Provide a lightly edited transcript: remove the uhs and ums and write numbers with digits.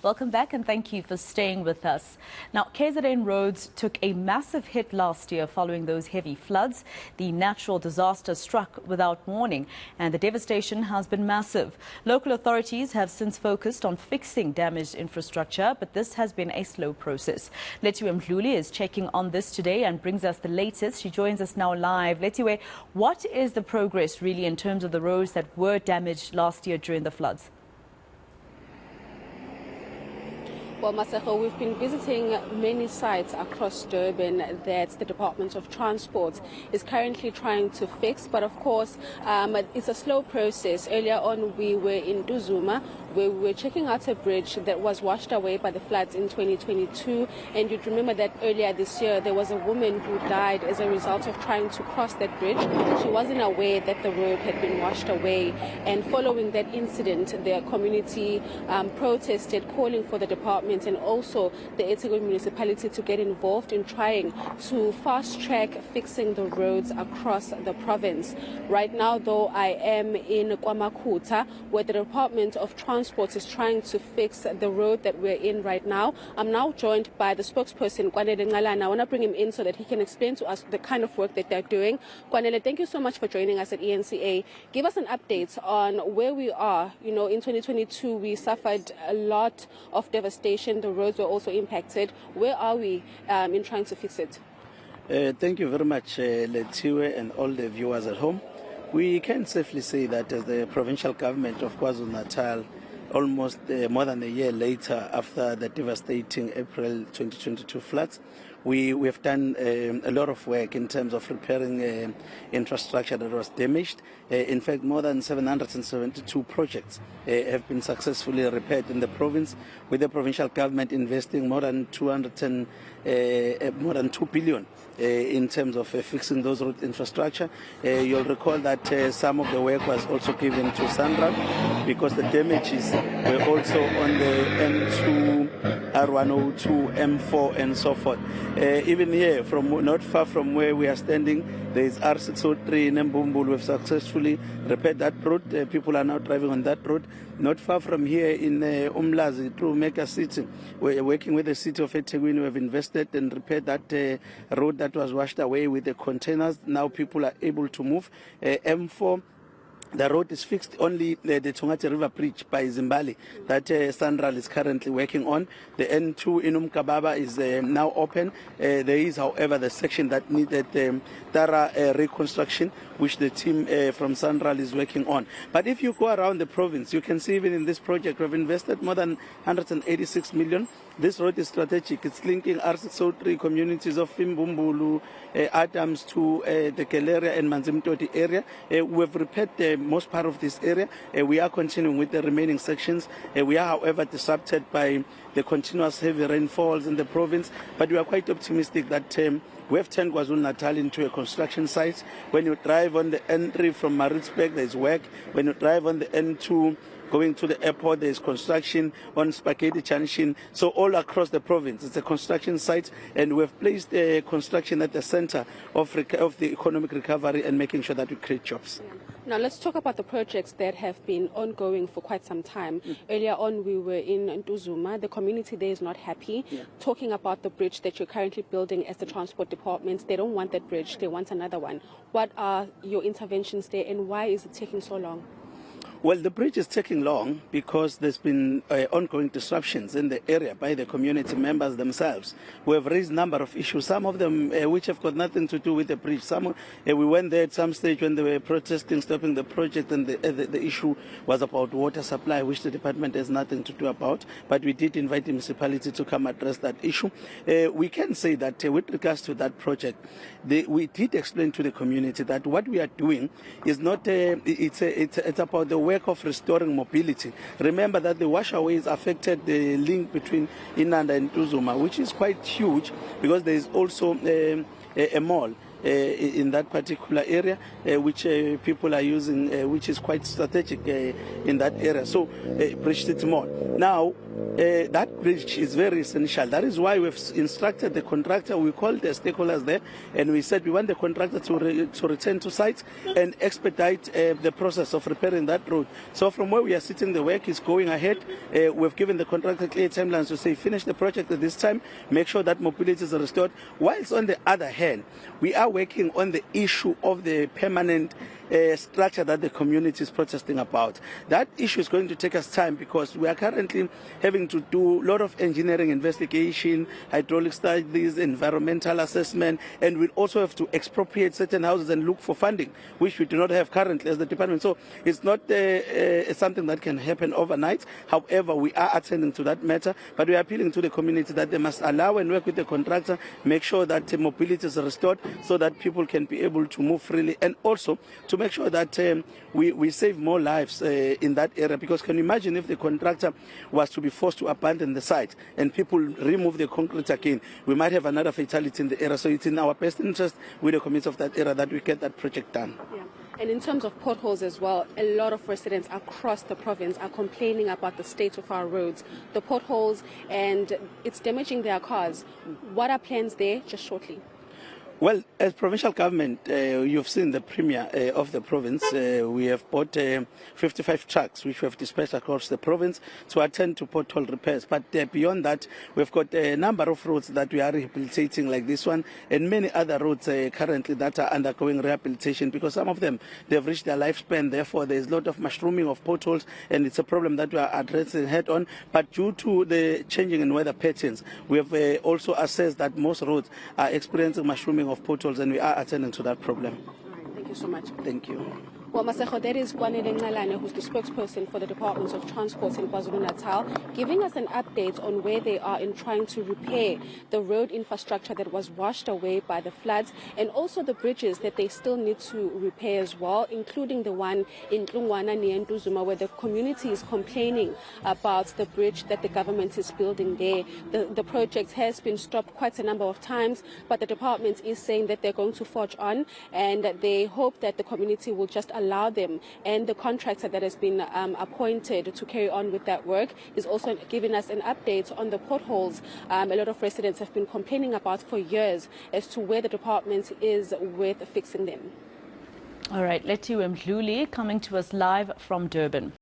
Welcome back and thank you for staying with us. Now, KZN roads took a massive hit last year following those heavy floods. The natural disaster struck without warning and the devastation has been massive. Local authorities have since focused on fixing damaged infrastructure, but this has been a slow process. Lethiwe Mdluli is checking on this today and brings us the latest. She joins us now live. Lethiwe, what is the progress really in terms of the roads that were damaged last year during the floods? Well, Maseko, we've been visiting many sites across Durban that the Department of Transport is currently trying to fix. But of course, it's a slow process. Earlier on, we were in Duzuma, where we were checking out a bridge that was washed away by the floods in 2022. And you'd remember that earlier this year, there was a woman who died as a result of trying to cross that bridge. She wasn't aware that the road had been washed away. And following that incident, the community protested, calling for the department and also the Lethiwe municipality to get involved in trying to fast-track fixing the roads across the province. Right now, though, I am in KwaMakhutha, where the Department of Transport is trying to fix the road that we're in right now. I'm now joined by the spokesperson, Kwanele Ngalana. I want to bring him in so that he can explain to us the kind of work that they're doing. Kwanele, thank you so much for joining us at ENCA. Give us an update on where we are. You know, in 2022, we suffered a lot of devastation. The roads were also impacted. Where are we in trying to fix it? Thank you very much, Lethiwe, and all the viewers at home. We can safely say that as the provincial government of KwaZulu-Natal, almost more than a year later after the devastating April 2022 floods, we have done a lot of work in terms of repairing infrastructure that was damaged. In fact, more than 772 projects have been successfully repaired in the province, with the provincial government investing more than 2 billion in terms of fixing those road infrastructure. You'll recall that some of the work was also given to SANRAL because the damages were also on the M2, R102, M4 and so forth. Even here, from not far from where we are standing, there is R603 in Mbumbulu. We've successfully repaired that road. People are now driving on that road. Not far from here in Umlazi, through Mecca City, we're working with the city of Ethekwini. We have invested and repaired that road that was washed away with the containers. Now people are able to move. M4, the road is fixed, only the Tongati River Bridge by Zimbali that SANRAL is currently working on. The N2 in Umkababa is now open. There is, however, the section that needed thorough reconstruction, which the team from SANRAL is working on. But if you go around the province, you can see even in this project, we've invested more than 186 million. This road is strategic. It's linking R603 communities of Mbumbulu, Adams to the Galeria and Manzimtoti area. We've repaired the most part of this area. We are continuing with the remaining sections. We are, however, disrupted by the continuous heavy rainfalls in the province, but we are quite optimistic that we have turned KwaZulu-Natal into a construction site. When you drive on the N3 from Maritzburg, there's work. When you drive on the N2 going to the airport, there is construction on Spaghetti Junction. So all across the province, it's a construction site, and we've placed construction at the center of the economic recovery and making sure that we create jobs. Now let's talk about the projects that have been ongoing for quite some time. Earlier on, we were in Duzuma. The community there is not happy. Talking about the bridge that you're currently building as the transport department, they don't want that bridge, they want another one. What are your interventions there and why is it taking so long? Well, the bridge is taking long because there's been ongoing disruptions in the area by the community members themselves. We have raised a number of issues, some of them which have got nothing to do with the bridge. We went there at some stage when they were protesting, stopping the project, and the issue was about water supply, which the department has nothing to do about. But we did invite the municipality to come address that issue. We can say that with regards to that project, we did explain to the community that what we are doing is not, it's about the work of restoring mobility. Remember that the washaways affected the link between Inanda and Duzuma, which is quite huge because there is also a mall in that particular area, which people are using, which is quite strategic in that area. So, Bridge City Mall. Now, that bridge is very essential. That is why we've instructed the contractor. We called the stakeholders there, and we said we want the contractor to return to site and expedite the process of repairing that road. So from where we are sitting, the work is going ahead. We've given the contractor clear timelines to say finish the project at this time, make sure that mobility is restored. Whilst on the other hand, we are working on the issue of the permanent structure that the community is protesting about. That issue is going to take us time because we are currently having to do a lot of engineering investigation, hydraulic studies, environmental assessment, and we'll also have to expropriate certain houses and look for funding, which we do not have currently as the department. So it's not something that can happen overnight. However, we are attending to that matter, but we are appealing to the community that they must allow and work with the contractor, make sure that mobility is restored so that people can be able to move freely, and also to make sure that we save more lives in that area. Because can you imagine if the contractor was to be forced to abandon the site and people remove the concrete again, we might have another fatality in the area. So it's in our best interest with the community of that area that we get that project done. Yeah. And in terms of potholes as well, a lot of residents across the province are complaining about the state of our roads, the potholes, and it's damaging their cars. What are plans there? Just shortly. Well, as provincial government, you've seen the premier of the province. We have bought 55 trucks, which we have dispatched across the province to attend to pothole repairs. But beyond that, we've got a number of roads that we are rehabilitating, like this one, and many other roads currently that are undergoing rehabilitation because some of them, they've reached their lifespan. Therefore, there's a lot of mushrooming of potholes, and it's a problem that we are addressing head on. But due to the changing in weather patterns, we have also assessed that most roads are experiencing mushrooming of potholes, and we are attending to that problem. All right, thank you so much. Thank you. Well, Masego, that is Kwanele Ngalane, who's the spokesperson for the Department of Transport in KwaZulu-Natal, giving us an update on where they are in trying to repair the road infrastructure that was washed away by the floods, and also the bridges that they still need to repair as well, including the one in Tlungwana near Ntuzuma, where the community is complaining about the bridge that the government is building there. The project has been stopped quite a number of times, but the department is saying that they're going to forge on, and they hope that the community will just allow them, and the contractor that has been appointed to carry on with that work is also giving us an update on the potholes a lot of residents have been complaining about for years as to where the department is with fixing them. All right, Lethiwe Mdluli coming to us live from Durban.